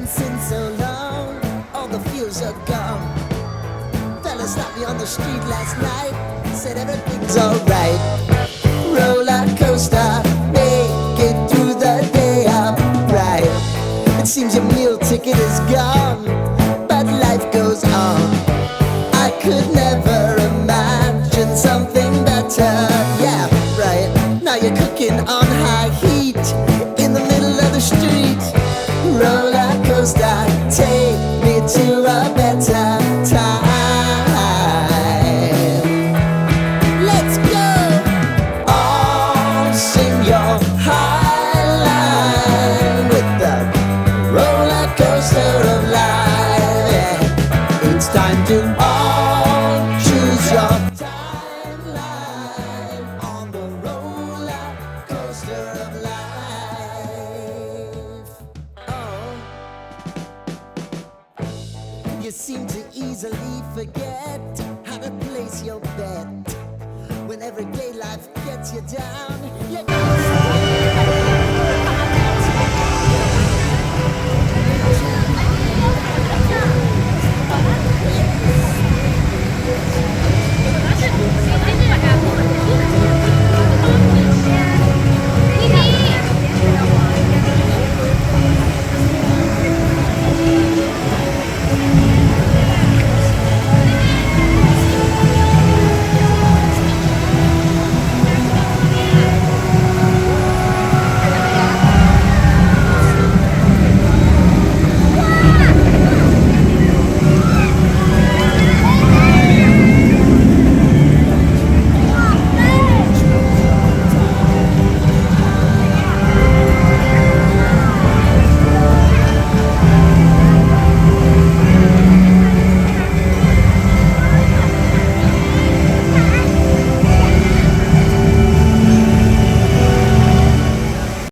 dancing so long, all the fears are gone. Fella stopped me on the street last night, said everything's alright. Roller coaster, make it through the day upright. It seems your meal ticket is gone, but life goes on. I could never imagine something better. Yeah, right. Now you're cooking on high heat in the middle of the street. Roller coaster, take me to a better time. Let's go. All sing your high line with the roller coaster of life. Yeah. It's time to all choose your timeline on the roller coaster of life. Oh, you seem to easily forget how to place your bet when everyday life gets you down.